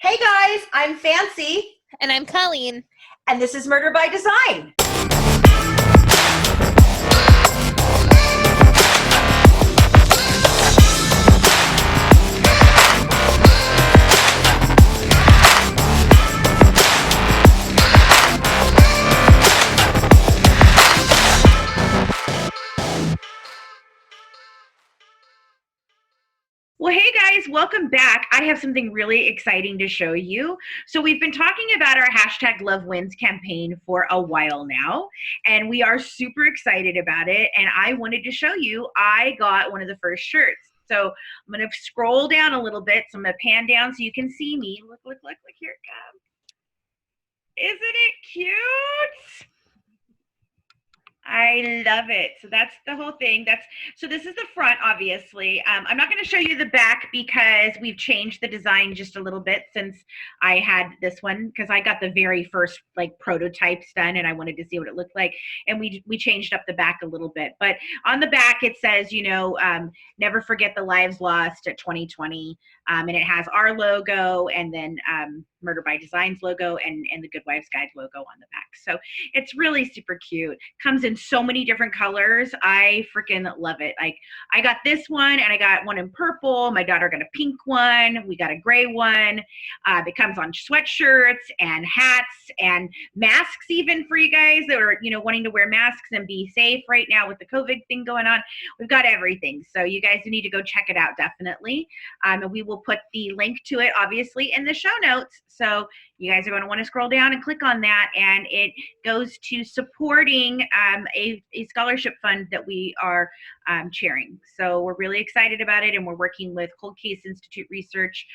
Hey guys, I'm Fancy. And I'm Colleen. And this is Murder by Design. Well, hey guys, welcome back. I have something really exciting to show you. So we've been talking about our hashtag Love Wins campaign for a while now, and we are super excited about it. And I wanted to show you, I got one of the first shirts. So I'm going to scroll down a little bit. So I'm going to pan down so you can see me. Look, here it comes. Isn't it cute? I love it. So that's the whole thing. So this is the front, obviously. I'm not going to show you the back because we've changed the design just a little bit since I had this one, because I got the very first prototypes done and I wanted to see what it looked like. And we changed up the back a little bit. But on the back, it says, never forget the lives lost at 2020. And it has our logo and then Murder by Design's logo and the Good Wives Guide logo on the back. So it's really super cute. Comes in so many different colors. I freaking love it. I got this one and I got one in purple. My daughter got a pink one. We got a gray one. It comes on sweatshirts and hats and masks even for you guys that are, wanting to wear masks and be safe right now with the COVID thing going on. We've got everything. So you guys need to go check it out definitely. And we will put the link to it obviously in the show notes. So you guys are going to want to scroll down and click on that, and it goes to supporting a scholarship fund that we are chairing. So we're really excited about it, and we're working with Cold Case Research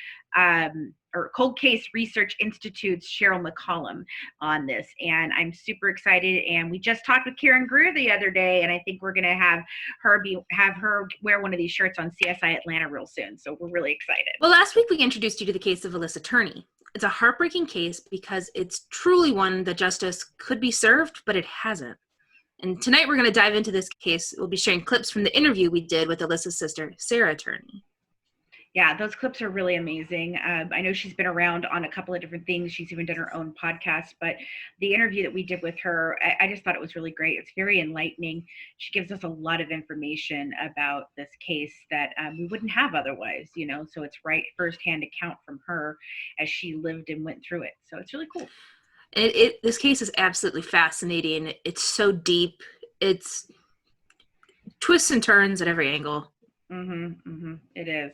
Institute's Cheryl McCollum on this, and I'm super excited. And we just talked with Karen Greer the other day, and I think we're going to have her wear one of these shirts on CSI Atlanta real soon. So we're really excited. Well, last week we introduced you to the case of Alissa Turney. It's a heartbreaking case because it's truly one that justice could be served, but it hasn't. And tonight we're going to dive into this case. We'll be sharing clips from the interview we did with Alissa's sister, Sarah Turney. Yeah, those clips are really amazing. I know she's been around on a couple of different things. She's even done her own podcast, but the interview that we did with her, I just thought it was really great. It's very enlightening. She gives us a lot of information about this case that we wouldn't have otherwise, so it's right firsthand account from her as she lived and went through it. So it's really cool. This case is absolutely fascinating. It's so deep. It's twists and turns at every angle. It is.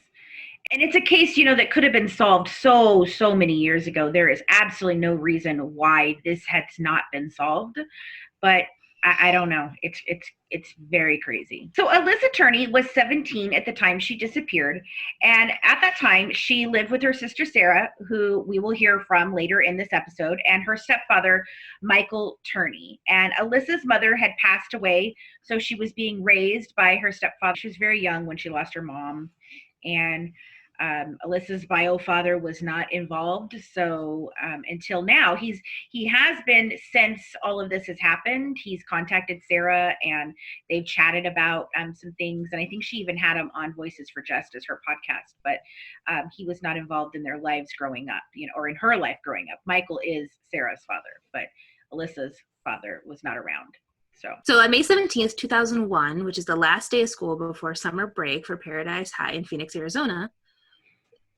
And it's a case, that could have been solved so many years ago. There is absolutely no reason why this has not been solved, but I don't know. It's very crazy. So Alissa Turney was 17 at the time she disappeared. And at that time, she lived with her sister, Sarah, who we will hear from later in this episode, and her stepfather, Michael Turney. And Alissa's mother had passed away, so she was being raised by her stepfather. She was very young when she lost her mom. And Alissa's bio father was not involved. So until now, he has been, since all of this has happened, he's contacted Sarah and they've chatted about some things. And I think she even had him on Voices for Justice, her podcast, but he was not involved in their lives growing up, or in her life growing up. Michael is Sarah's father, but Alissa's father was not around. So on May 17th, 2001, which is the last day of school before summer break for Paradise High in Phoenix, Arizona,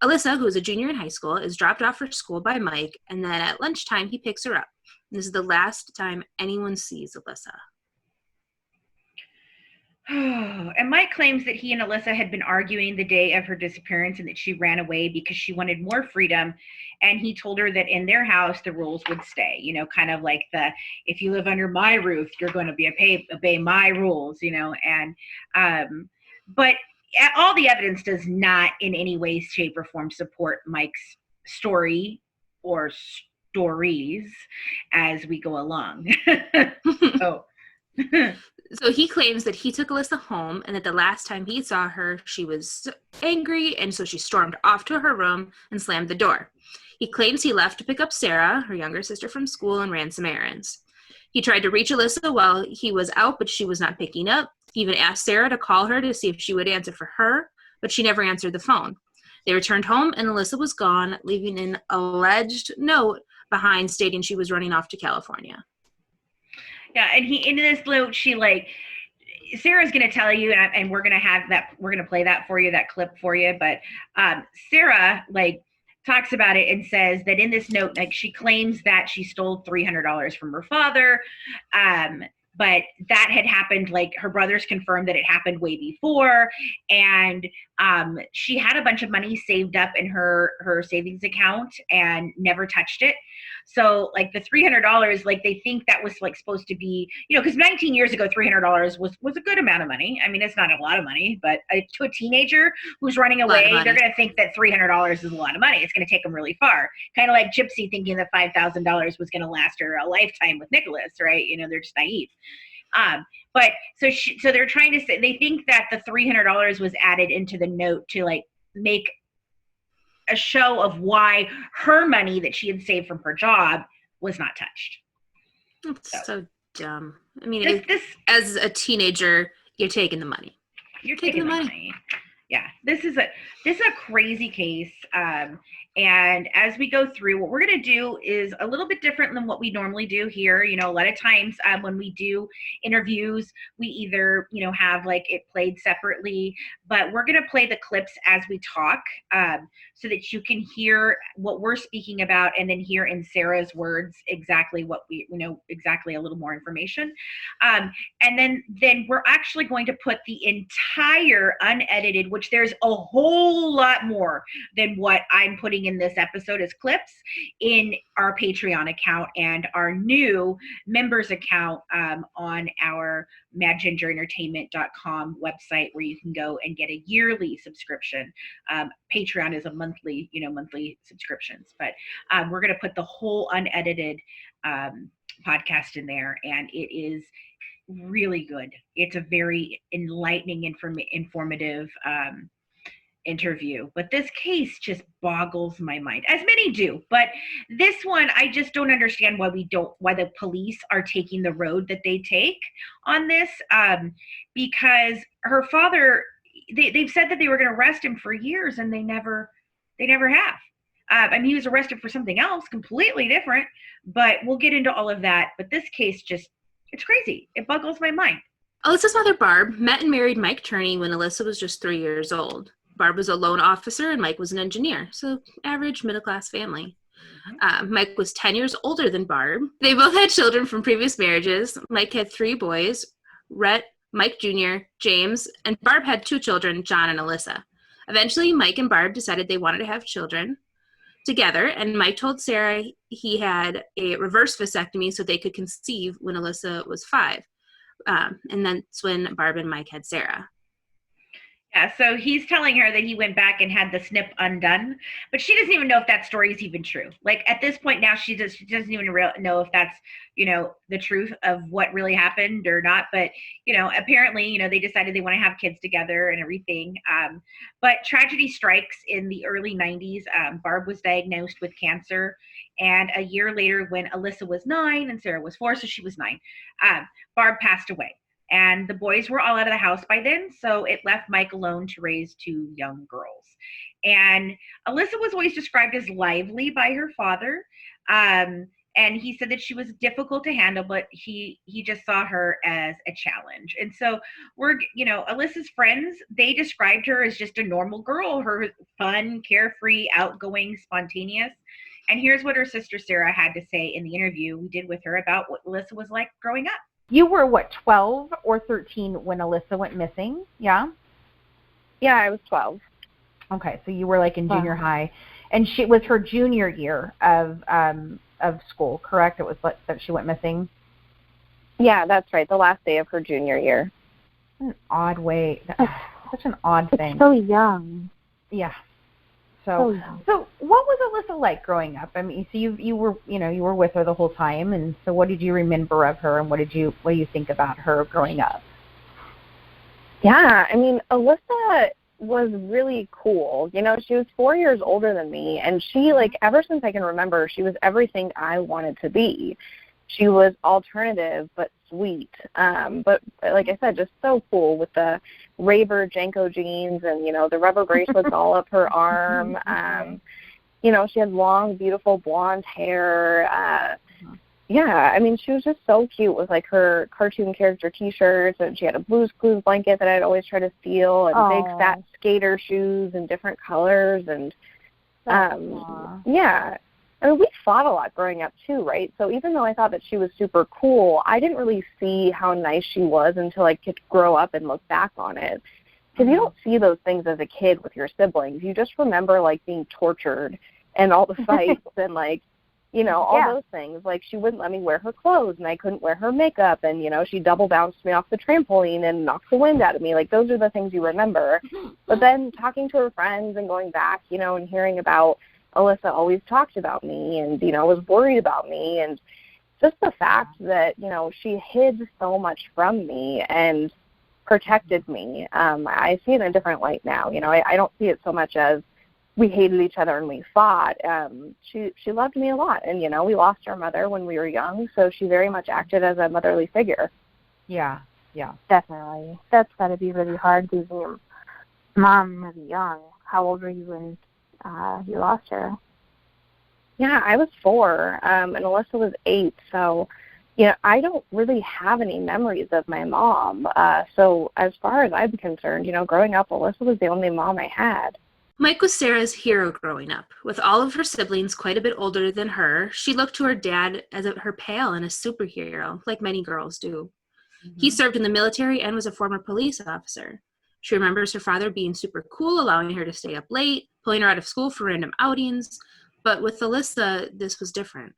Alissa, who is a junior in high school, is dropped off for school by Mike, and then at lunchtime, he picks her up. And this is the last time anyone sees Alissa. And Mike claims that he and Alissa had been arguing the day of her disappearance and that she ran away because she wanted more freedom. And he told her that in their house, the rules would stay, kind of like if you live under my roof, you're going to obey my rules, but all the evidence does not in any way, shape, or form support Mike's story or stories as we go along. So he claims that he took Alissa home and that the last time he saw her, she was angry, and so she stormed off to her room and slammed the door. He claims he left to pick up Sarah, her younger sister, from school and ran some errands. He tried to reach Alissa while he was out, but she was not picking up. He even asked Sarah to call her to see if she would answer for her, but she never answered the phone. They returned home, and Alissa was gone, leaving an alleged note behind stating she was running off to California. Yeah, and in this note, she Sarah's going to tell you, and we're going to play that for you, that clip for you. But Sarah talks about it and says that in this note, she claims that she stole $300 from her father. But that had happened, her brothers confirmed that it happened way before. And she had a bunch of money saved up in her savings account and never touched it. So the $300, they think that was supposed to be, because 19 years ago, $300 was a good amount of money. I mean, it's not a lot of money, but to a teenager who's running away, they're going to think that $300 is a lot of money. It's going to take them really far. Kind of like Gypsy thinking that $5,000 was going to last her a lifetime with Nicholas, right? They're just naive. But so they're trying to say, they think that the $300 was added into the note to make a show of why her money that she had saved from her job was not touched. That's so dumb. I mean, as a teenager, you're taking the money. You're taking the money. Yeah, this is a crazy case. And as we go through, what we're going to do is a little bit different than what we normally do here. A lot of times when we do interviews, we either, have it played separately, but we're going to play the clips as we talk so that you can hear what we're speaking about and then hear in Sarah's words exactly what exactly a little more information. And then we're actually going to put the entire unedited, which there's a whole lot more than what I'm putting in this episode as clips, in our Patreon account and our new members account on our madgingerentertainment.com website, where you can go and get a yearly subscription. Patreon is a monthly subscriptions, but we're going to put the whole unedited podcast in there, and it is really good. It's a very enlightening, informative interview, but this case just boggles my mind, as many do. But this one, I just don't understand why the police are taking the road that they take on this, because her father, they've said that they were going to arrest him for years, and they never have. I mean, he was arrested for something else completely different, but we'll get into all of that. But this case it's crazy. It boggles my mind. Alissa's mother, Barb, met and married Mike Turney when Alissa was just 3 years old. Barb was a loan officer and Mike was an engineer, so average middle-class family. Mike was 10 years older than Barb. They both had children from previous marriages. Mike had 3 boys, Rhett, Mike Jr., James, and Barb had 2 children, John and Alissa. Eventually, Mike and Barb decided they wanted to have children together, and Mike told Sarah he had a reverse vasectomy so they could conceive when Alissa was 5. And that's when Barb and Mike had Sarah. Yeah, so he's telling her that he went back and had the snip undone, but she doesn't even know if that story is even true. At this point now, she doesn't even know if that's, the truth of what really happened or not. But, apparently, they decided they want to have kids together and everything. But tragedy strikes in the early 90s. Barb was diagnosed with cancer. And a year later, when Alissa was 9 and Sarah was 4, so she was 9, Barb passed away. And the boys were all out of the house by then, so it left Mike alone to raise 2 young girls. And Alissa was always described as lively by her father. And he said that she was difficult to handle, but he just saw her as a challenge. And so Alissa's friends, they described her as just a normal girl, her fun, carefree, outgoing, spontaneous. And here's what her sister Sarah had to say in the interview we did with her about what Alissa was like growing up. You were, 12 or 13 when Alissa went missing, yeah? Yeah, I was 12. Okay, so you were in junior high. And she was her junior year of school, correct? It was that she went missing? Yeah, that's right, the last day of her junior year. An odd way. Such an odd thing. So young. Yeah. So what was Alissa like growing up? I mean, so you were with her the whole time, and so what did you remember of her, and what do you think about her growing up? Yeah, I mean, Alissa was really cool. She was 4 years older than me, and she, ever since I can remember, she was everything I wanted to be. she was alternative but sweet. But like I said, just so cool with the Raver Janko jeans and, the rubber bracelets all up her arm. She had long, beautiful blonde hair. Yeah, I mean, she was just so cute with, like, her cartoon character T-shirts, and she had a Blue's Clues blanket that I'd always try to steal, and big, fat skater shoes in different colors, and, yeah. I mean, we fought a lot growing up, too, right? So even though I thought that she was super cool, I didn't really see how nice she was until I could grow up and look back on it. Because you don't see those things as a kid with your siblings. You just remember, like, being tortured and all the fights and, like, all those things. Like, she wouldn't let me wear her clothes, and I couldn't wear her makeup, and, she double bounced me off the trampoline and knocked the wind out of me. Like, those are the things you remember. But then talking to her friends and going back, and hearing about Alissa always talked about me and, was worried about me, and just the fact that, she hid so much from me and protected me. I see it in a different light now. I don't see it so much as we hated each other and we fought. She loved me a lot. And, we lost our mother when we were young, so she very much acted as a motherly figure. Yeah. Definitely. That's got to be really hard losing your mom really young. How old were you when you lost her? Yeah, I was 4, and Alissa was 8. So, I don't really have any memories of my mom. So as far as I'm concerned, growing up, Alissa was the only mom I had. Mike was Sarah's hero growing up. With all of her siblings quite a bit older than her, she looked to her dad as her pal and a superhero, like many girls do. Mm-hmm. He served in the military and was a former police officer. She remembers her father being super cool, allowing her to stay up late, pulling her out of school for random outings. But with Alissa, this was different.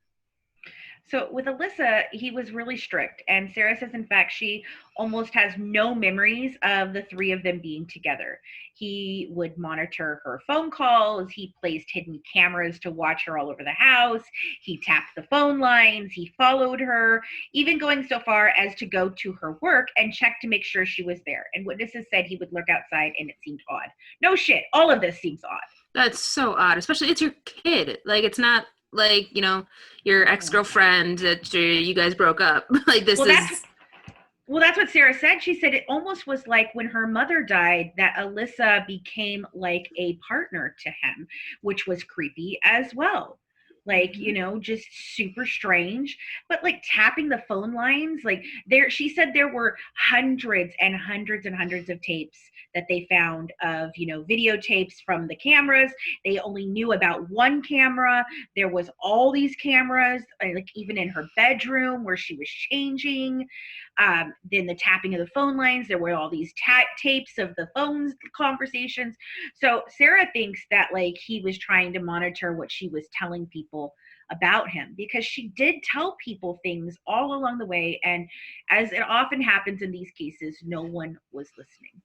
So with Alissa, he was really strict. And Sarah says, in fact, she almost has no memories of the 3 of them being together. He would monitor her phone calls. He placed hidden cameras to watch her all over the house. He tapped the phone lines. He followed her, even going so far as to go to her work and check to make sure she was there. And witnesses said he would lurk outside, and it seemed odd. No shit. All of this seems odd. That's so odd, especially it's your kid. Like, it's not like, your ex-girlfriend that you guys broke up. Like, this is... Well, that's what Sarah said. She said it almost was like when her mother died that Alissa became like a partner to him, which was creepy as well. Like, just super strange. But like tapping the phone lines, like she said there were hundreds and hundreds and hundreds of tapes that they found of, videotapes from the cameras. They only knew about one camera. There was all these cameras, like even in her bedroom where she was changing. Then the tapping of the phone lines, there were all these tapes of the phone conversations. So Sarah thinks that like he was trying to monitor what she was telling people about him, because she did tell people things all along the way. And as it often happens in these cases, no one was listening.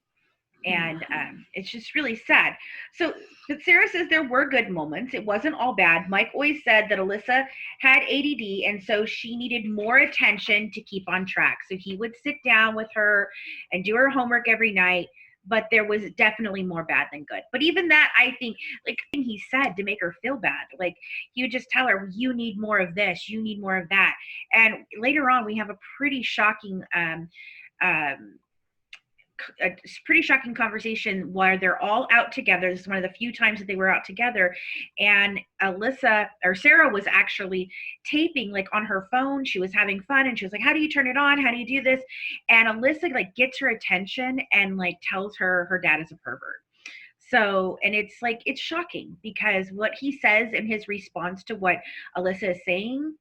And it's just really sad. So, but Sarah says there were good moments. It wasn't all bad. Mike always said that Alissa had ADD, and so she needed more attention to keep on track. So he would sit down with her and do her homework every night. But there was definitely more bad than good. But even that, I think, like he said to make her feel bad, like he would just tell her, you need more of this, you need more of that. And later on, we have a pretty shocking conversation where they're all out together. This is one of the few times that they were out together, and Sarah was actually taping like on her phone. She was having fun, and she was like, how do you turn it on? How do you do this? And Alissa like gets her attention and like tells her dad is a pervert. So, and it's like, it's shocking because what he says in his response to what Alissa is saying,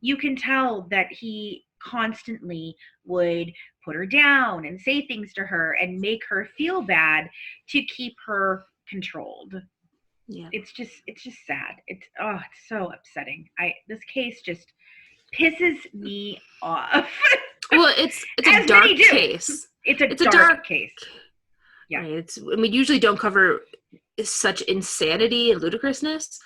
you can tell that he constantly would put her down and say things to her and make her feel bad to keep her controlled. Yeah. It's just sad. It's so upsetting. This case just pisses me off. Well, it's a dark case. It's a dark case. Yeah. Right. We usually don't cover such insanity and ludicrousness.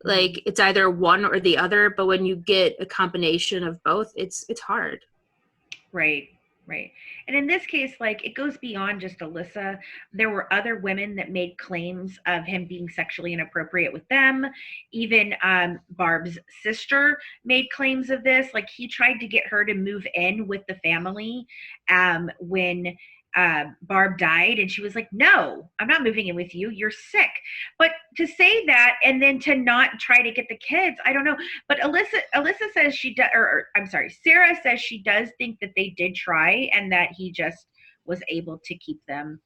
Like, it's either one or the other, but when you get a combination of both, it's hard. Right. Right. And in this case, like, it goes beyond just Alissa. There were other women that made claims of him being sexually inappropriate with them. Even Barb's sister made claims of this. Like, he tried to get her to move in with the family when Barb died, and she was like, "No, I'm not moving in with you. You're sick." But to say that and then to not try to get the kids, I don't know. But Alissa says she does, or I'm sorry, Sarah says she does think that they did try, and that he just was able to keep them,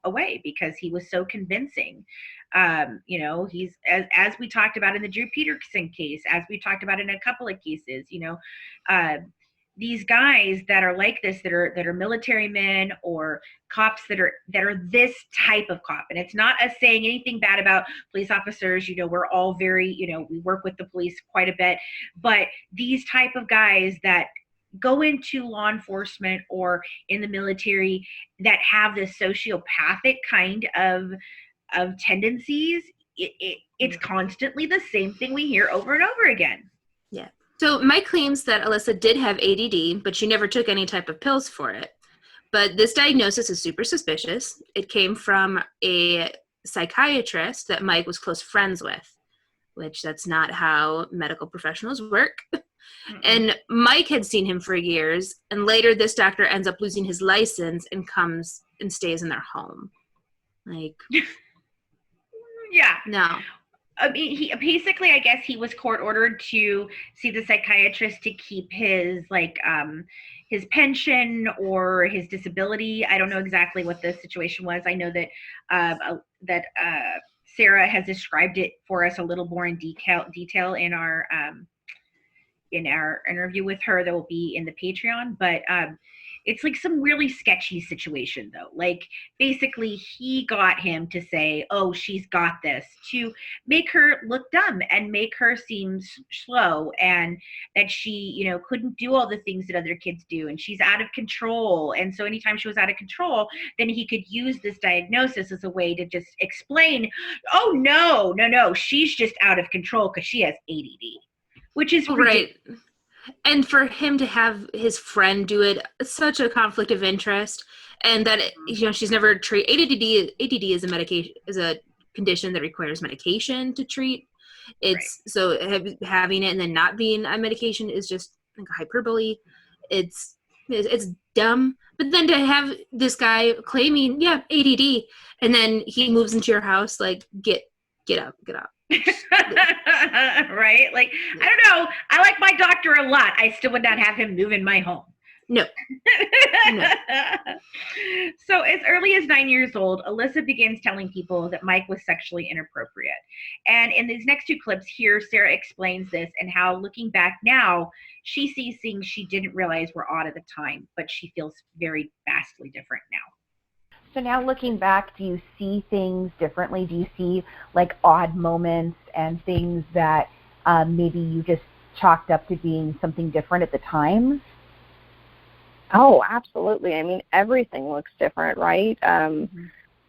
away because he was so convincing. He's as we talked about in the Drew Peterson case, as we talked about in a couple of cases, these guys that are like this, that are military men or cops that are this type of cop. And it's not us saying anything bad about police officers. We're all very, we work with the police quite a bit, but these type of guys that go into law enforcement or in the military that have this sociopathic kind of tendencies, it's constantly the same thing we hear over and over again. Yeah. So Mike claims that Alissa did have ADD, but she never took any type of pills for it. But this diagnosis is super suspicious. It came from a psychiatrist that Mike was close friends with, which that's not how medical professionals work. Mm-mm. And Mike had seen him for years, and later this doctor ends up losing his license and comes and stays in their home. Like, yeah. No. I mean, he basically, I guess he was court ordered to see the psychiatrist to keep his his pension or his disability. I don't know exactly what the situation was. I know that Sarah has described it for us a little more in detail in our interview with her that will be in the Patreon. But it's like some really sketchy situation, though. Like, basically, he got him to say, "Oh, she's got this," to make her look dumb and make her seem slow, and that she, couldn't do all the things that other kids do, and she's out of control. And so anytime she was out of control, then he could use this diagnosis as a way to just explain, "Oh, no, she's just out of control because she has ADD," which is right. And for him to have his friend do it, it's such a conflict of interest, and that she's never treated ADD is a medication, is a condition that requires medication to treat. It's right. So having it and then not being on medication is just like a hyperbole. It's dumb. But then to have this guy claiming ADD, and then he moves into your house, like get up. Right? Like, I don't know. I like my doctor a lot. I still would not have him move in my home. No. So as early as 9 years old, Alissa begins telling people that Mike was sexually inappropriate. And in these next two clips here, Sarah explains this and how, looking back now, she sees things she didn't realize were odd at the time, but she feels very vastly different now. So now looking back, do you see things differently? Do you see like odd moments and things that maybe you just chalked up to being something different at the time? Oh, absolutely. I mean, everything looks different, right?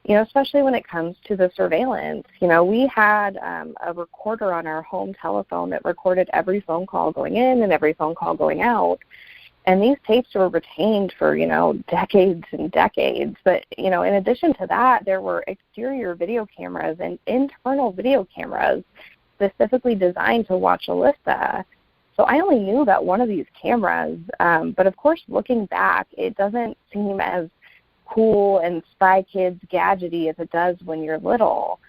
Especially when it comes to the surveillance. We had a recorder on our home telephone that recorded every phone call going in and every phone call going out. And these tapes were retained for, decades and decades. But, in addition to that, there were exterior video cameras and internal video cameras specifically designed to watch Alissa. So I only knew about one of these cameras. But, of course, looking back, it doesn't seem as cool and Spy Kids gadgety as it does when you're little.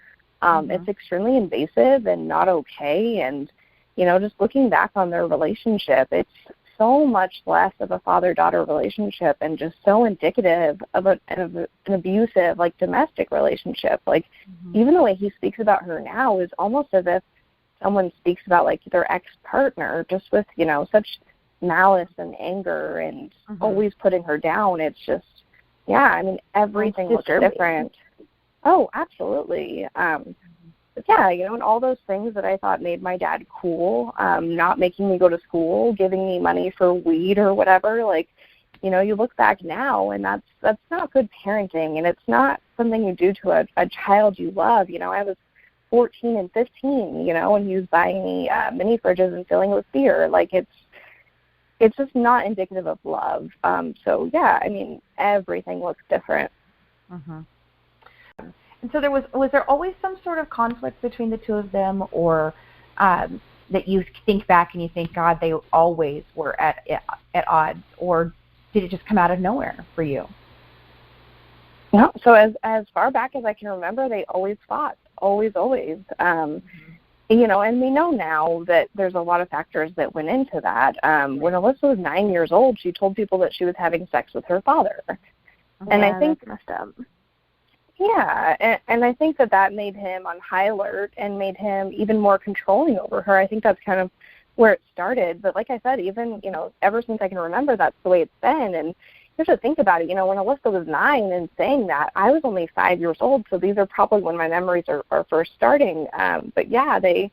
It's extremely invasive and not okay. And, just looking back on their relationship, it's so much less of a father-daughter relationship and just so indicative of an abusive, like, domestic relationship. Like, even the way he speaks about her now is almost as if someone speaks about, like, their ex-partner, just with, such malice and anger and always putting her down. It's just, everything looks different. Oh, absolutely. And all those things that I thought made my dad cool, not making me go to school, giving me money for weed or whatever, like, you look back now and that's not good parenting, and it's not something you do to a child you love. I was 14 and 15, and he was buying me mini fridges and filling it with beer. Like, it's just not indicative of love. So yeah, I mean, everything looks different. Mm-hmm. And so was there always some sort of conflict between the two of them, or that you think back and you think, God, they always were at odds, or did it just come out of nowhere for you? No, so as far back as I can remember, they always fought, always. You know, and we know now that there's a lot of factors that went into that. When Alissa was 9 years old, she told people that she was having sex with her father. And I think that's messed up. Yeah, and I think that made him on high alert and made him even more controlling over her. I think that's kind of where it started. But like I said, even, you know, ever since I can remember, that's the way it's been. And you have to think about it. You know, when Alissa was 9 and saying that, I was only 5 years old, so these are probably when my memories are first starting. But yeah, they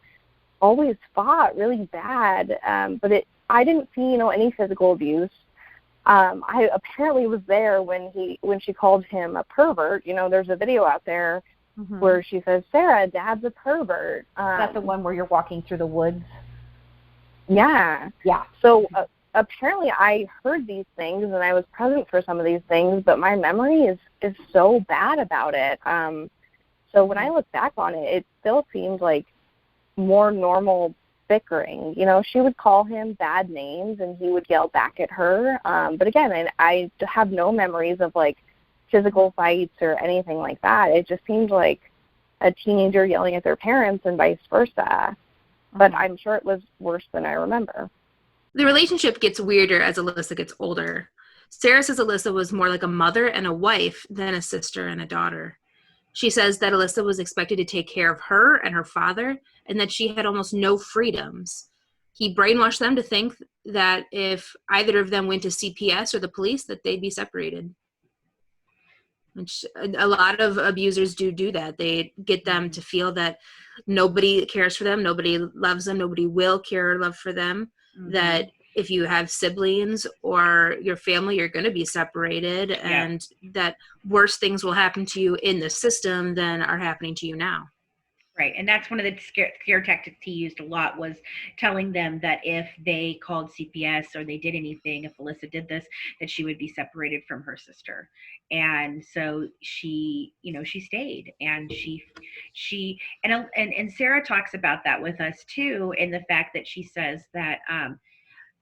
always fought really bad. But I didn't see, you know, any physical abuse. I apparently was there when she called him a pervert. You know, there's a video out there where she says, Sarah, Dad's a pervert. Is that the one where you're walking through the woods? Yeah. Yeah. So apparently I heard these things and I was present for some of these things, but my memory is so bad about it. So when I look back on it, it still seems like more normal bickering. You know, she would call him bad names and he would yell back at her. But again, I have no memories of like physical fights or anything like that. It just seemed like a teenager yelling at their parents and vice versa. But I'm sure it was worse than I remember. The relationship gets weirder as Alissa gets older. Sarah says Alissa was more like a mother and a wife than a sister and a daughter. She says that Alissa was expected to take care of her and her father, and that she had almost no freedoms. He brainwashed them to think that if either of them went to CPS or the police, that they'd be separated. Which a lot of abusers do that. They get them to feel that nobody cares for them, nobody loves them, nobody will care or love for them, that if you have siblings or your family, you're going to be separated, and that worse things will happen to you in the system than are happening to you now. Right, and that's one of the scare tactics he used a lot, was telling them that if they called CPS or they did anything, if Alissa did this, that she would be separated from her sister. And so she, you know, she stayed, and and Sarah talks about that with us too, in the fact that she says that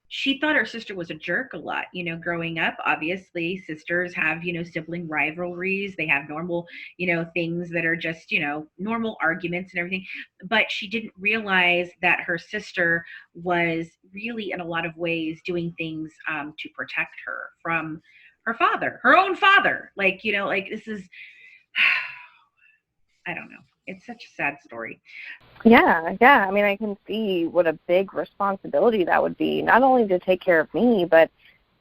she thought her sister was a jerk a lot, you know, growing up. Obviously, sisters have, you know, sibling rivalries. They have normal, you know, things that are just, you know, normal arguments and everything. But she didn't realize that her sister was really, in a lot of ways, doing things to protect her from her father, her own father. Like, you know, like this is, I don't know. It's such a sad story. Yeah. I mean, I can see what a big responsibility that would be, not only to take care of me, but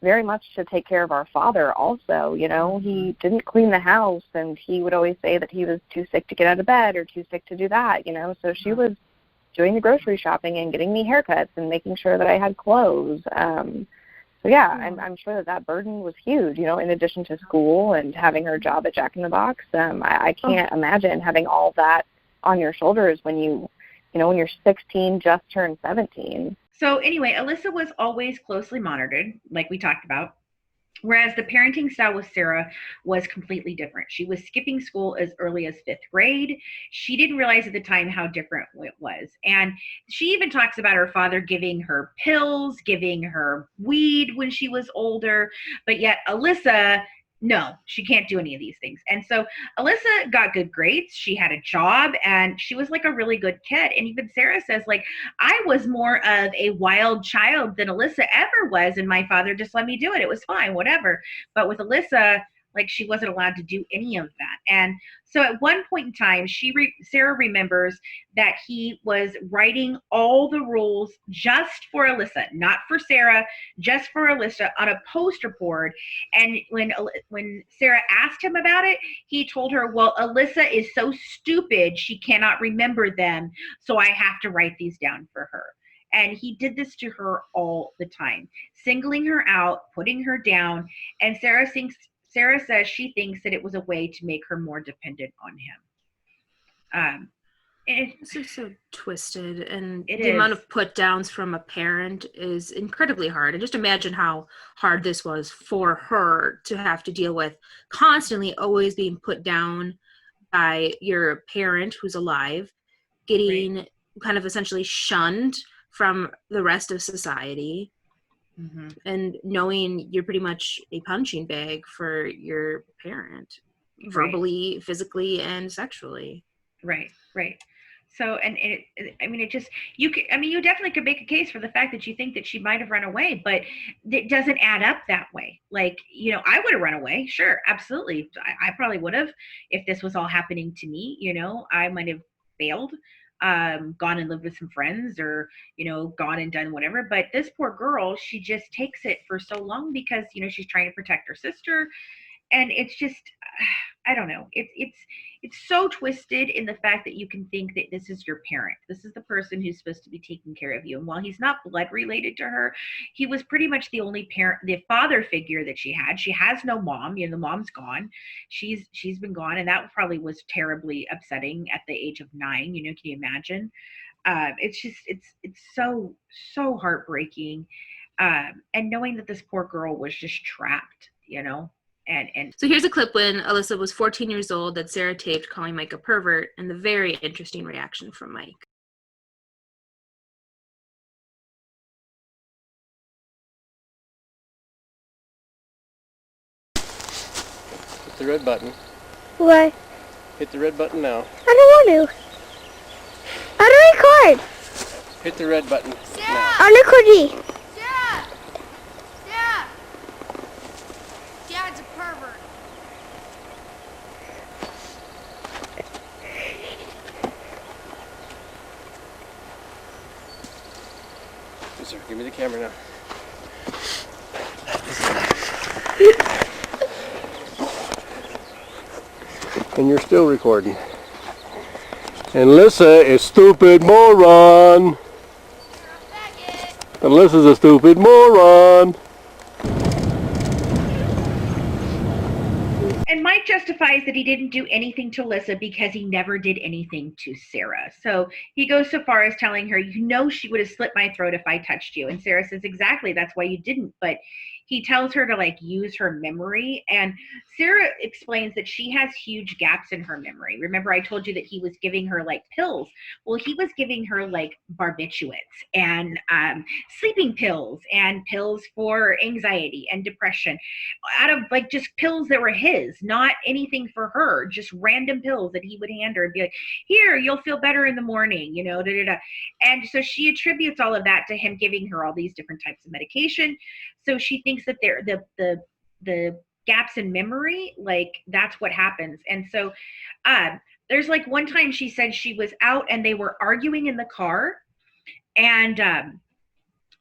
very much to take care of our father also. You know, he didn't clean the house, and he would always say that he was too sick to get out of bed or too sick to do that, you know. So she was doing the grocery shopping and getting me haircuts and making sure that I had clothes. So yeah, I'm sure that burden was huge, you know, in addition to school and having her job at Jack in the Box. I can't imagine having all that on your shoulders when you know, when you're 16, just turned 17. So anyway, Alissa was always closely monitored, like we talked about. Whereas the parenting style with Sarah was completely different. She was skipping school as early as 5th grade. She didn't realize at the time how different it was. And she even talks about her father giving her pills, giving her weed when she was older. But yet Alissa, no, she can't do any of these things. And so Alissa got good grades. She had a job, and she was like a really good kid. And even Sarah says, like, I was more of a wild child than Alissa ever was, and my father just let me do it. It was fine, whatever. But with Alissa, like, she wasn't allowed to do any of that. And so at one point in time, Sarah remembers that he was writing all the rules just for Alissa, not for Sarah, just for Alissa, on a poster board. And when Sarah asked him about it, he told her, well, Alissa is so stupid, she cannot remember them, so I have to write these down for her. And he did this to her all the time, singling her out, putting her down. And Sarah says she thinks that it was a way to make her more dependent on him. This is so twisted, and It the amount is. of put downs from a parent is incredibly hard. And just imagine how hard this was for her to have to deal with, constantly always being put down by your parent who's alive, Right. getting kind of essentially shunned from the rest of society, Mm-hmm. and knowing you're pretty much a punching bag for your parent, Right. verbally, physically, and sexually. Right. Right. So, and I mean, it just, I mean, you definitely could make a case for the fact that you think that she might have run away, but it doesn't add up that way. Like, I would have run away. Sure. Absolutely. I probably would have if this was all happening to me. I might have bailed, gone and lived with some friends, or, gone and done whatever. But this poor girl, she just takes it for so long because, she's trying to protect her sister. And it's just, I don't know, it's so twisted in the fact that you can think that this is your parent, this is the person who's supposed to be taking care of you, and while he's not blood related to her, he was pretty much the only parent, the father figure that she had. She has no mom. The mom's gone. She's been gone, and that probably was terribly upsetting at the age of 9. Can you imagine? It's just, it's so heartbreaking. And knowing that this poor girl was just trapped, and So here's a clip when Alissa was 14 years old that Sarah taped calling Mike a pervert, and the very interesting reaction from Mike. Hit the red button. What? Hit the red button now. I don't want to. How do I record? Hit the red button now. I'm recording. Sarah! Sarah! Dad's a pervert. Yes, sir. Give me the camera now. And you're still recording. And Alissa is stupid moron. Alyssa's a stupid moron. And Mike justifies that he didn't do anything to Alissa because he never did anything to Sarah. So he goes so far as telling her, she would have slit my throat if I touched you. And Sarah says, exactly, that's why you didn't. But he tells her to use her memory. And Sarah explains that she has huge gaps in her memory. Remember, I told you that he was giving her pills. Well, he was giving her barbiturates and sleeping pills and pills for anxiety and depression, out of just pills that were his, not anything for her, just random pills that he would hand her and be like, here, you'll feel better in the morning, da, da, da. And so she attributes all of that to him giving her all these different types of medication. So she thinks that they're the gaps in memory, that's what happens. And so there's one time she said she was out and they were arguing in the car, and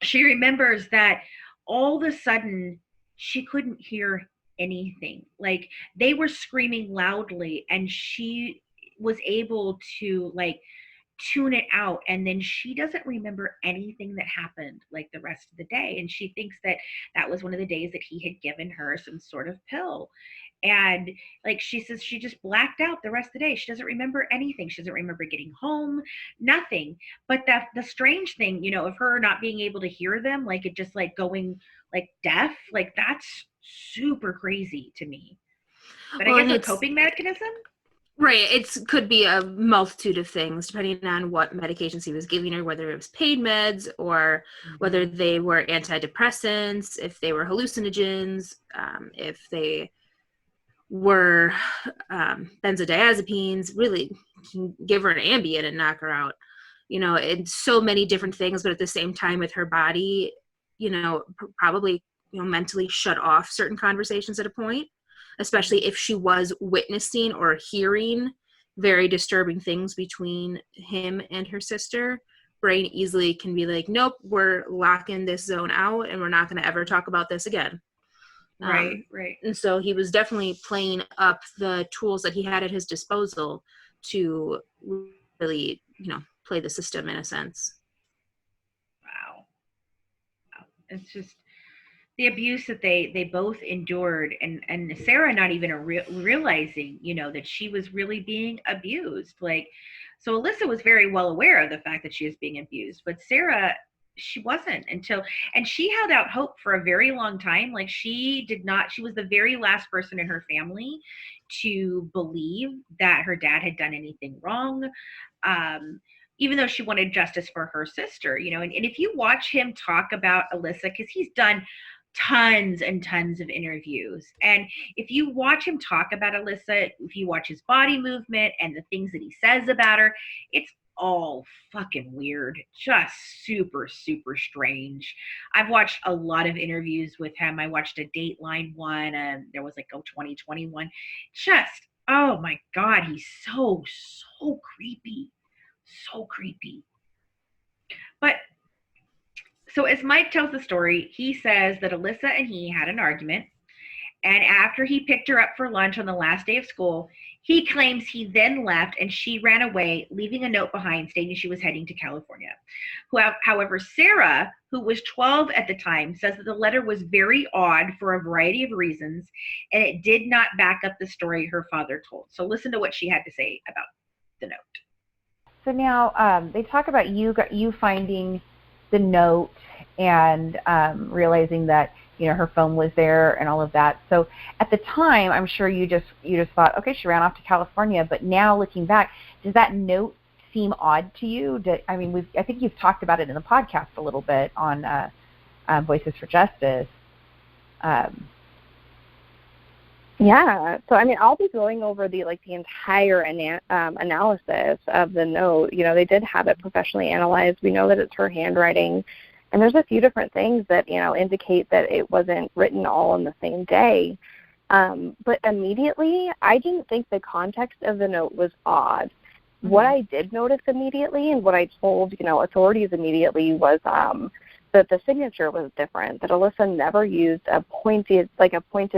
she remembers that all of a sudden she couldn't hear anything. They were screaming loudly and she was able to tune it out, and then she doesn't remember anything that happened the rest of the day, and she thinks that that was one of the days that he had given her some sort of pill. And she says she just blacked out the rest of the day. She doesn't remember anything. She doesn't remember getting home, nothing. But the strange thing, of her not being able to hear them, it just going deaf, that's super crazy to me. But I guess a coping mechanism. Right. It could be a multitude of things depending on what medications he was giving her, whether it was pain meds or whether they were antidepressants, if they were hallucinogens, if they were benzodiazepines. Really can give her an Ambien and knock her out, and so many different things. But at the same time, with her body, probably, mentally shut off certain conversations at a point, especially if she was witnessing or hearing very disturbing things between him and her sister. Brain easily can be like, nope, we're locking this zone out and we're not going to ever talk about this again. Right. And so he was definitely playing up the tools that he had at his disposal to really, play the system in a sense. Wow. It's just the abuse that they both endured, and Sarah not even realizing, that she was really being abused. So Alissa was very well aware of the fact that she was being abused, but Sarah, she wasn't until, and she held out hope for a very long time. Like she was the very last person in her family to believe that her dad had done anything wrong. Even though she wanted justice for her sister, and if you watch him talk about Alissa, because he's done tons and tons of interviews, and if you watch him talk about Alissa, if you watch his body movement and the things that he says about her, it's all fucking weird, just super, super strange. I've watched a lot of interviews with him. I watched a Dateline one, and there was like a 2021. Just, oh my God, he's so creepy. So creepy. But so as Mike tells the story, he says that Alissa and he had an argument, and after he picked her up for lunch on the last day of school, he claims he then left and she ran away, leaving a note behind stating she was heading to California. However, Sarah, who was 12 at the time, says that the letter was very odd for a variety of reasons, and it did not back up the story her father told. So listen to what she had to say about the note. So now they talk about you finding the note and realizing that her phone was there and all of that. So at the time, I'm sure you just thought, okay, she ran off to California. But now looking back, does that note seem odd to you? I think you've talked about it in the podcast a little bit on Voices for Justice. Yeah. So, I'll be going over the entire analysis of the note. They did have it professionally analyzed. We know that it's her handwriting. And there's a few different things that, indicate that it wasn't written all on the same day. But immediately, I didn't think the context of the note was odd. Mm-hmm. What I did notice immediately, and what I told, authorities immediately, was that the signature was different, that Alissa never used a pointed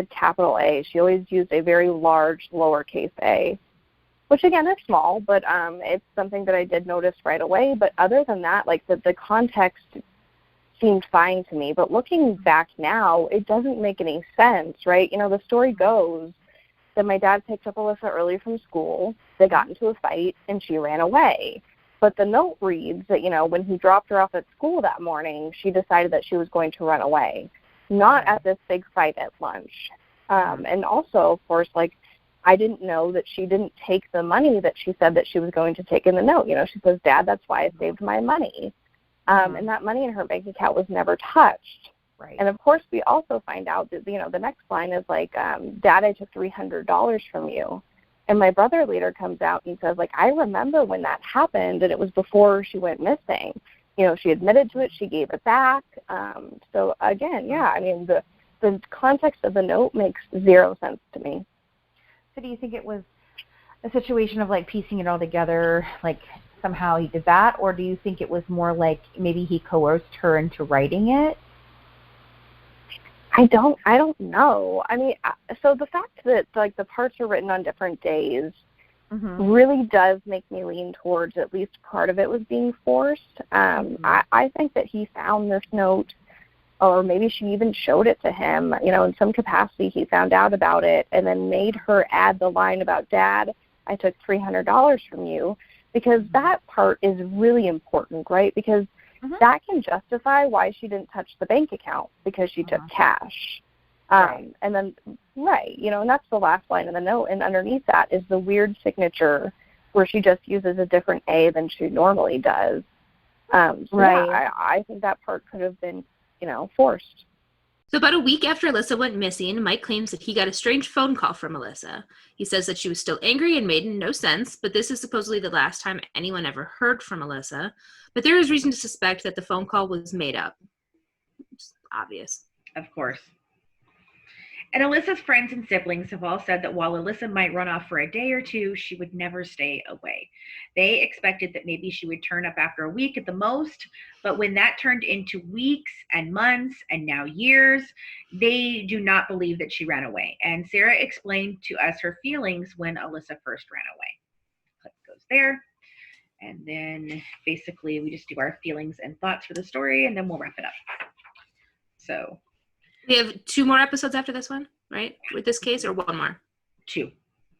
capital A. She always used a very large lowercase a, which again is small, but it's something that I did notice right away. But other than that, the context seemed fine to me. But looking back now, it doesn't make any sense, right? The story goes that my dad picked up Alissa early from school, they got into a fight, and she ran away. But the note reads that, when he dropped her off at school that morning, she decided that she was going to run away, not at this big fight at lunch. And also, of course, I didn't know that she didn't take the money that she said that she was going to take in the note. She says, Dad, that's why I saved my money. And that money in her bank account was never touched. Right. And, of course, we also find out that, the next line is Dad, I took $300 from you. And my brother later comes out and says, I remember when that happened, and it was before she went missing. She admitted to it. She gave it back. So, again, yeah, the context of the note makes zero sense to me. So do you think it was a situation of, piecing it all together, somehow he did that? Or do you think it was more maybe he coerced her into writing it? I don't know. So the fact that the parts are written on different days really does make me lean towards at least part of it was being forced. I think that he found this note, or maybe she even showed it to him, in some capacity he found out about it and then made her add the line about, Dad, I took $300 from you, because that part is really important, right? Because that can justify why she didn't touch the bank account, because she took cash. Right. And then, right, and that's the last line of the note. And underneath that is the weird signature where she just uses a different A than she normally does. So right. Yeah, I think that part could have been, forced. So about a week after Alissa went missing, Mike claims that he got a strange phone call from Alissa. He says that she was still angry and made no sense, but this is supposedly the last time anyone ever heard from Alissa. But there is reason to suspect that the phone call was made up. It's obvious. Of course. And Alyssa's friends and siblings have all said that while Alissa might run off for a day or two, she would never stay away. They expected that maybe she would turn up after a week at the most, but when that turned into weeks and months and now years, they do not believe that she ran away. And Sarah explained to us her feelings when Alissa first ran away. Clip goes there. And then basically we just do our feelings and thoughts for the story, and then we'll wrap it up. So we have 2 more episodes after this one, right? With this case, or 1 more? 2.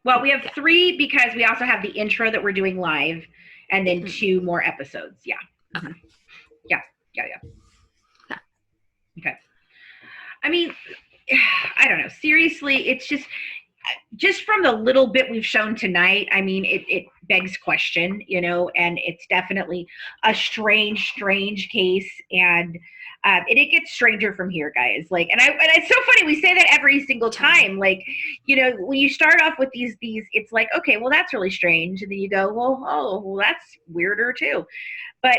Well, we have 3 because we also have the intro that we're doing live, and then 2 more episodes. Yeah. Okay. Yeah. Okay. Okay. I mean, I don't know. Seriously, it's just from the little bit we've shown tonight, I mean, it begs question, and it's definitely a strange case, and it gets stranger from here, guys. Like, and it's so funny. We say that every single time. Like, when you start off with these, it's like, okay, well, that's really strange, and then you go, well, that's weirder too. But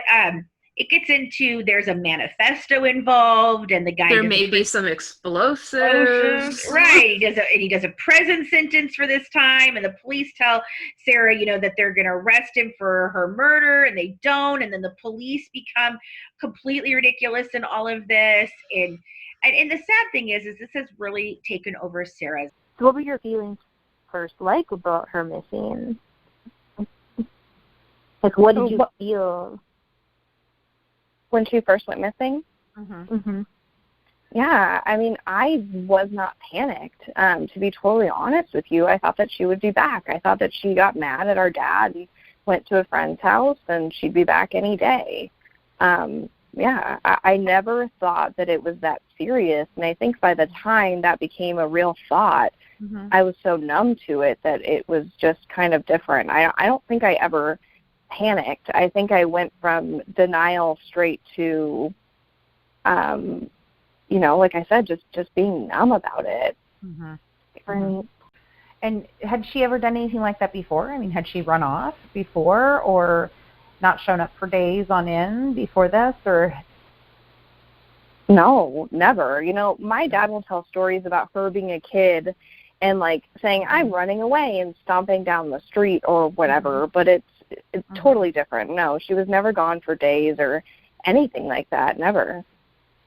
it gets into there's a manifesto involved, and the guy there may be some explosives. Right. He does a prison sentence for this time, and the police tell Sarah, that they're going to arrest him for her murder, and they don't, and then the police become completely ridiculous in all of this, and the sad thing is this has really taken over Sarah's. So what were your feelings first like about her missing? Like, what did you feel? When she first went missing? Mm-hmm. Yeah, I mean, I was not panicked. To be totally honest with you, I thought that she would be back. I thought that she got mad at our dad and went to a friend's house, and she'd be back any day. Yeah, I never thought that it was that serious, and I think by the time that became a real thought, I was so numb to it that it was just kind of different. I don't think I ever panicked. I think I went from denial straight to, like I said, just being numb about it. Right. And had she ever done anything like that before? I mean, had she run off before or not shown up for days on end before this? Or No, never. My dad will tell stories about her being a kid and, like, saying, I'm running away and stomping down the street or whatever, but it's totally different. No, she was never gone for days or anything like that. Never.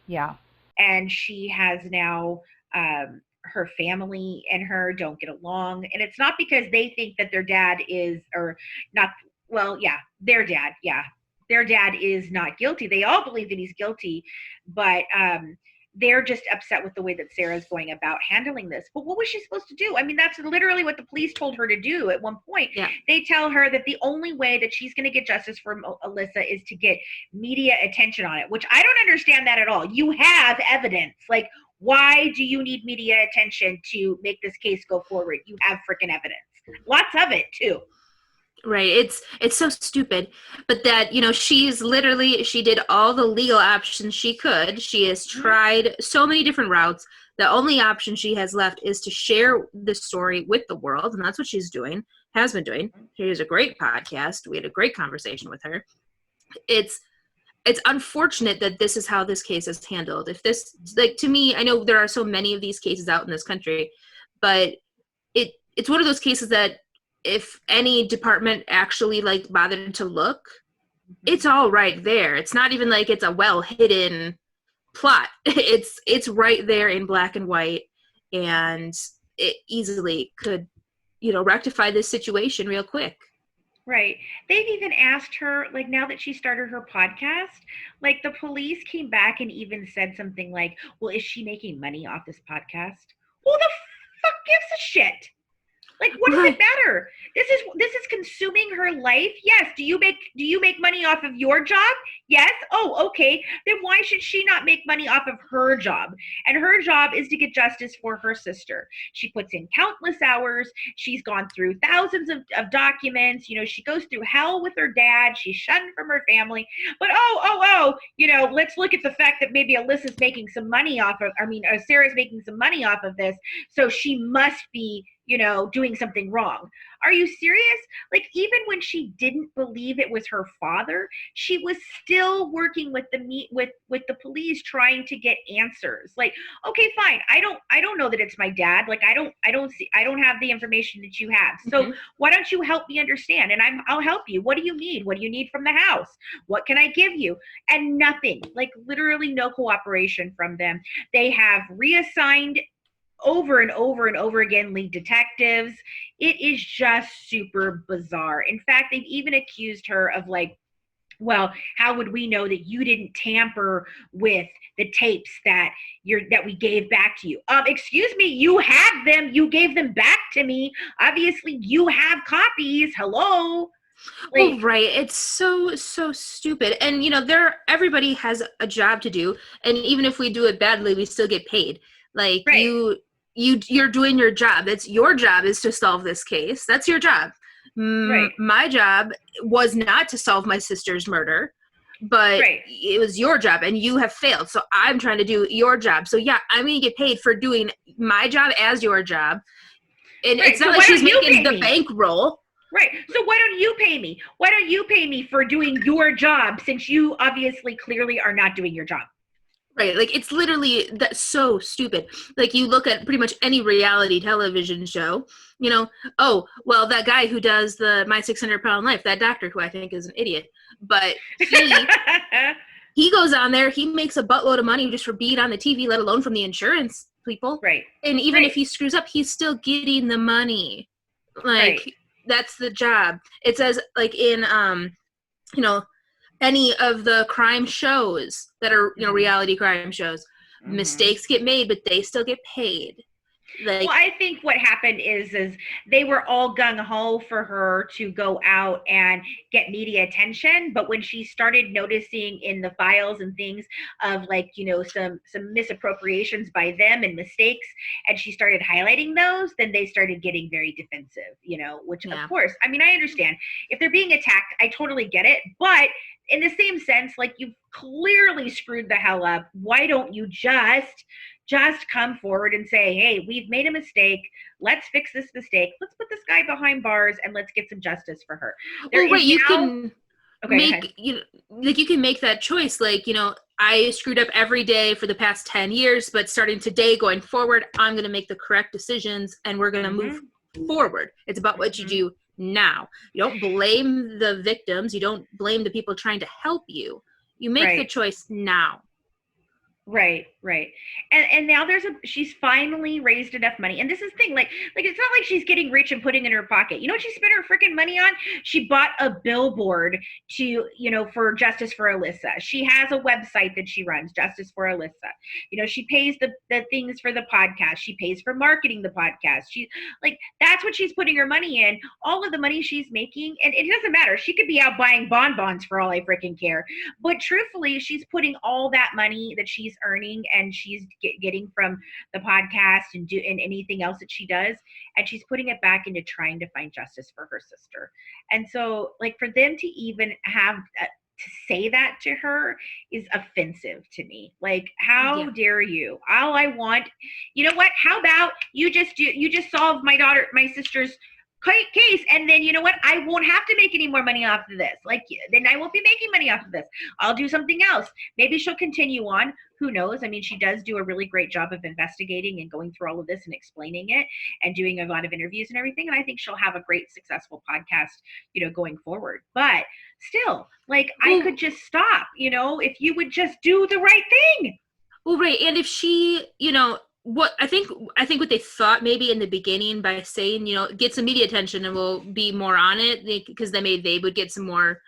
Yeah. And she has now, her family and her don't get along. And it's not because they think that their dad is, or not, well, yeah, their dad, yeah. Their dad is not guilty. They all believe that he's guilty, but they're just upset with the way that Sarah's going about handling this. But what was she supposed to do? I mean, that's literally what the police told her to do at one point. Yeah. They tell her that the only way that she's going to get justice for Alissa is to get media attention on it, which I don't understand that at all. You have evidence. Like, why do you need media attention to make this case go forward? You have freaking evidence. Lots of it, too. Right. It's so stupid. But that, she did all the legal options she could. She has tried so many different routes. The only option she has left is to share this story with the world. And that's what she's doing, has been doing. She has a great podcast. We had a great conversation with her. It's unfortunate that this is how this case is handled. If this, like, to me, I know there are so many of these cases out in this country, but it's one of those cases that if any department actually, like, bothered to look, it's all right there. It's not even like it's a well hidden plot. It's right there in black and white, and it easily could, rectify this situation real quick. Right. They've even asked her, like, now that she started her podcast, like, the police came back and even said something like, well, is she making money off this podcast? Who the fuck gives a shit? Like, what does it matter? This is consuming her life. Yes. Do you make money off of your job? Yes. Oh, okay. Then why should she not make money off of her job? And her job is to get justice for her sister. She puts in countless hours. She's gone through thousands of documents. She goes through hell with her dad. She's shunned from her family. But let's look at the fact that maybe Alyssa's making some money off of, Sarah's making some money off of this. So she must be, doing something wrong. Are you serious? Like, even when she didn't believe it was her father, she was still working with the police trying to get answers. Like, okay, fine. I don't know that it's my dad. Like, I don't have the information that you have. So why don't you help me understand? And I'll help you. What do you need? What do you need from the house? What can I give you? And nothing, like, literally no cooperation from them. They have reassigned over and over and over again lead detectives. It is just super bizarre. In fact, they've even accused her of, like, well, how would we know that you didn't tamper with the tapes that we gave back to you? Excuse me, you had them. You gave them back to me. Obviously, you have copies. Hello. Like, Well, right. It's so stupid. And everybody has a job to do, and even if we do it badly, we still get paid. Like right. you're doing your job. That's your job, is to solve this case. That's your job. Right. My job was not to solve my sister's murder, but Right. it was your job, and you have failed. So I'm trying to do your job. So yeah, I'm going to get paid for doing my job as your job. And Right. it's not So like why she's don't you making pay the me? bankroll. Right. So why don't you pay me? Why don't you pay me for doing your job, since you obviously clearly are not doing your job? Right, like it's literally that's so stupid. Like you look at pretty much any reality television show, oh, well, that guy who does the My 600-Pound Life, that doctor who I think is an idiot, but he goes on there, he makes a buttload of money just for being on the TV, let alone from the insurance people. Right. And even Right. if he screws up, he's still getting the money. Like Right. that's the job. It says like in any of the crime shows that are, reality crime shows, mistakes get made, but they still get paid. Like, well, I think what happened is they were all gung-ho for her to go out and get media attention, but when she started noticing in the files and things of like, some misappropriations by them and mistakes, and she started highlighting those, then they started getting very defensive, which Yeah. of course, I mean, I understand if they're being attacked, I totally get it, but in the same sense, like, you've clearly screwed the hell up. Why don't you just come forward and say, hey, we've made a mistake. Let's fix this mistake. Let's put this guy behind bars and let's get some justice for her. you can Okay, you can make that choice. Like, I screwed up every day for the past 10 years, but starting today going forward, I'm going to make the correct decisions and we're going to move forward. It's about what you do now. You don't blame the victims. You don't blame the people trying to help you. You make the choice now. Right. And now she's finally raised enough money. And this is the thing, like it's not like she's getting rich and putting it in her pocket. You know what she spent her freaking money on? She bought a billboard to, for Justice for Alissa. She has a website that she runs, Justice for Alissa. She pays the things for the podcast. She pays for marketing the podcast. She that's what she's putting her money in. All of the money she's making, and it doesn't matter. She could be out buying bonbons for all I freaking care. But truthfully, she's putting all that money that she's earning and she's getting from the podcast and anything else that she does, and she's putting it back into trying to find justice for her sister. And so, like, for them to even have to say that to her is offensive to me. Like, how dare you? All I want, you know what? How about you just solve my sister's case, and then you know what, I won't have to make any more money off of this. Like, then I won't be making money off of this. I'll do something else. Maybe she'll continue on. Who knows? I mean, she does do a really great job of investigating and going through all of this and explaining it and doing a lot of interviews and everything, and I think she'll have a great successful podcast going forward. But still, like, I could just stop, if you would just do the right thing. Well, right. And if she, what I think what they thought maybe in the beginning by saying, get some media attention and we'll be more on it, because they would get some more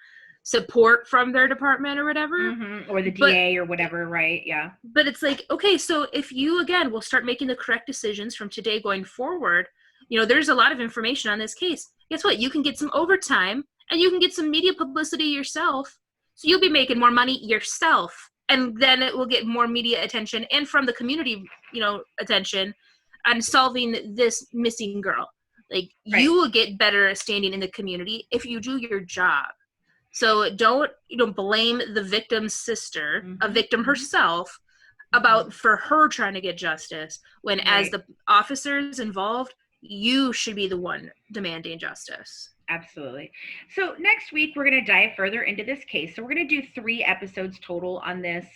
support from their department or whatever. Or the DA or whatever, right? Yeah. But it's like, okay, so if you, again, will start making the correct decisions from today going forward, there's a lot of information on this case. Guess what? You can get some overtime and you can get some media publicity yourself. So you'll be making more money yourself. And then it will get more media attention and from the community, attention on solving this missing girl. Like, you will get better standing in the community if you do your job. So don't blame the victim's sister, a victim herself, for her trying to get justice, when as the officers involved, you should be the one demanding justice. Absolutely. So next week, we're going to dive further into this case. So we're going to do 3 episodes total on this.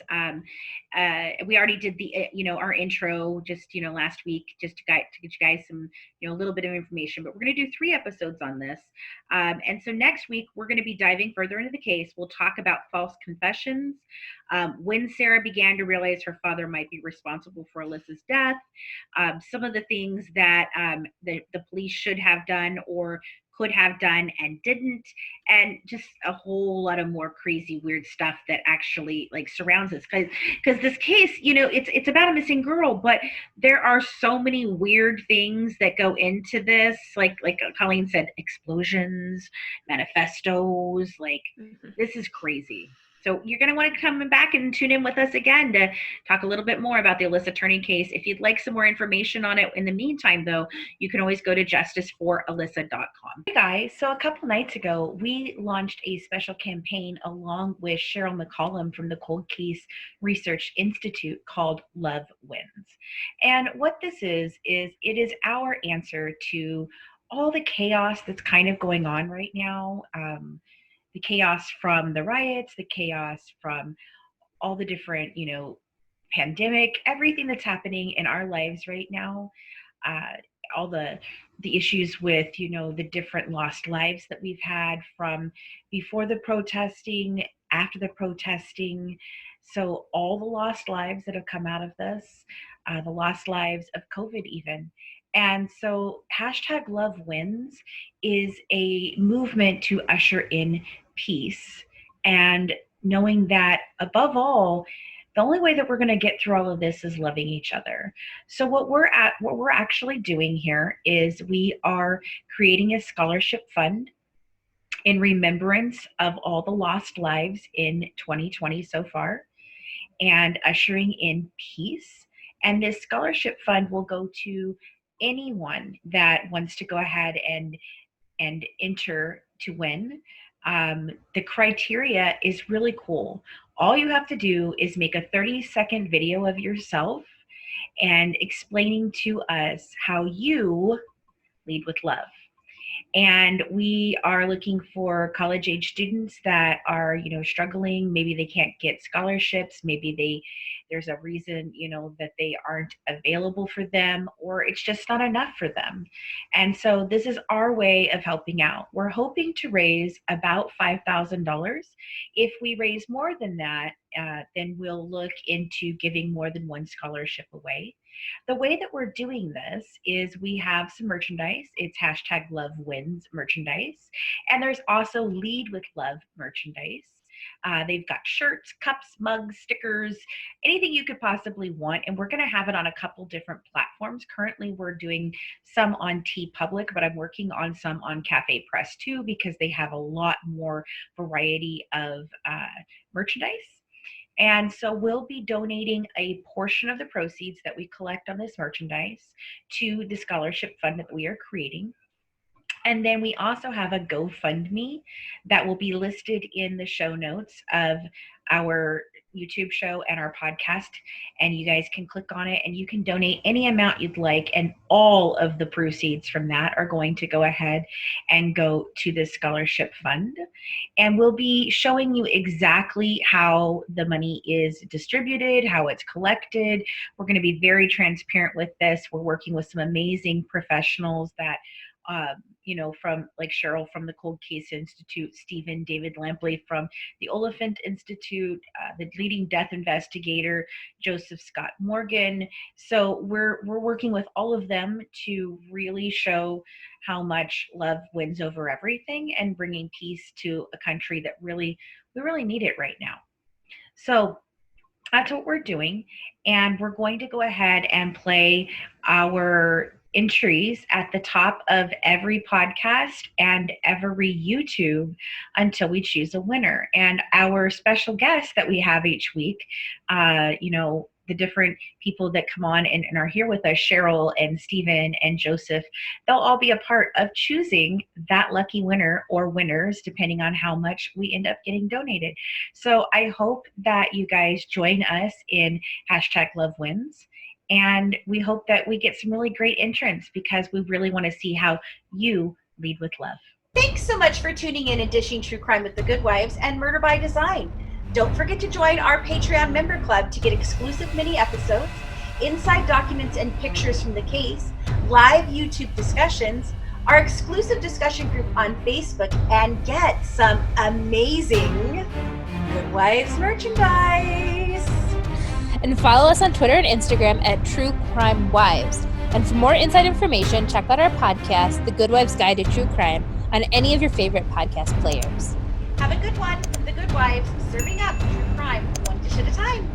We already did the, our intro just, last week, just to get you guys some, a little bit of information, but we're going to do 3 episodes on this. And so next week, we're going to be diving further into the case. We'll talk about false confessions, when Sarah began to realize her father might be responsible for Alissa's death, some of the things that the police should have done or could have done and didn't, and just a whole lot of more crazy weird stuff that actually like surrounds us, because this case, it's about a missing girl, but there are so many weird things that go into this, like Colleen said, explosions, manifestos, like this is crazy. So you're going to want to come back and tune in with us again to talk a little bit more about the Alissa Turney case. If you'd like some more information on it in the meantime, though, you can always go to justiceforalissa.com. Hey guys, so a couple nights ago, we launched a special campaign along with Cheryl McCollum from the Cold Case Research Institute called Love Wins. And what this is it is our answer to all the chaos that's kind of going on right now. The chaos from the riots, the chaos from all the different, pandemic, everything that's happening in our lives right now, all the issues with, the different lost lives that we've had from before the protesting, after the protesting. So all the lost lives that have come out of this, the lost lives of COVID even. And so #LoveWins is a movement to usher in peace, and knowing that above all, the only way that we're going to get through all of this is loving each other. So what we're actually doing here is we are creating a scholarship fund in remembrance of all the lost lives in 2020 so far, and ushering in peace. And this scholarship fund will go to anyone that wants to go ahead and enter to win. The criteria is really cool. All you have to do is make a 30-second video of yourself and explaining to us how you lead with love. And we are looking for college-age students that are, struggling. Maybe they can't get scholarships. Maybe there's a reason, that they aren't available for them, or it's just not enough for them. And so this is our way of helping out. We're hoping to raise about $5,000. If we raise more than that, then we'll look into giving more than one scholarship away. The way that we're doing this is we have some merchandise. It's #LoveWins merchandise. And there's also Lead with Love merchandise. They've got shirts, cups, mugs, stickers, anything you could possibly want. And we're going to have it on a couple different platforms. Currently, we're doing some on TeePublic, but I'm working on some on Cafe Press too, because they have a lot more variety of merchandise. And so we'll be donating a portion of the proceeds that we collect on this merchandise to the scholarship fund that we are creating. And then we also have a GoFundMe that will be listed in the show notes of our YouTube show and our podcast. And you guys can click on it and you can donate any amount you'd like. And all of the proceeds from that are going to go ahead and go to the scholarship fund. And we'll be showing you exactly how the money is distributed, how it's collected. We're going to be very transparent with this. We're working with some amazing professionals that from like Cheryl from the Cold Case Institute, Stephen David Lampley from the Oliphant Institute, the leading death investigator, Joseph Scott Morgan. So we're working with all of them to really show how much love wins over everything and bringing peace to a country that we really need it right now. So that's what we're doing. And we're going to go ahead and play our entries at the top of every podcast and every YouTube until we choose a winner. And our special guests that we have each week, the different people that come on and are here with us, Cheryl and Stephen and Joseph, they'll all be a part of choosing that lucky winner or winners, depending on how much we end up getting donated. So I hope that you guys join us in #LoveWins. And we hope that we get some really great entrants, because we really want to see how you lead with love. Thanks so much for tuning in and dishing true crime with the Good Wives and Murder by Design. Don't forget to join our Patreon member club to get exclusive mini episodes, inside documents and pictures from the case, live YouTube discussions, our exclusive discussion group on Facebook, and get some amazing Good Wives merchandise. And follow us on Twitter and Instagram at True Crime Wives. And for more inside information, check out our podcast, The Good Wives Guide to True Crime, on any of your favorite podcast players. Have a good one. The Good Wives, serving up true crime one dish at a time.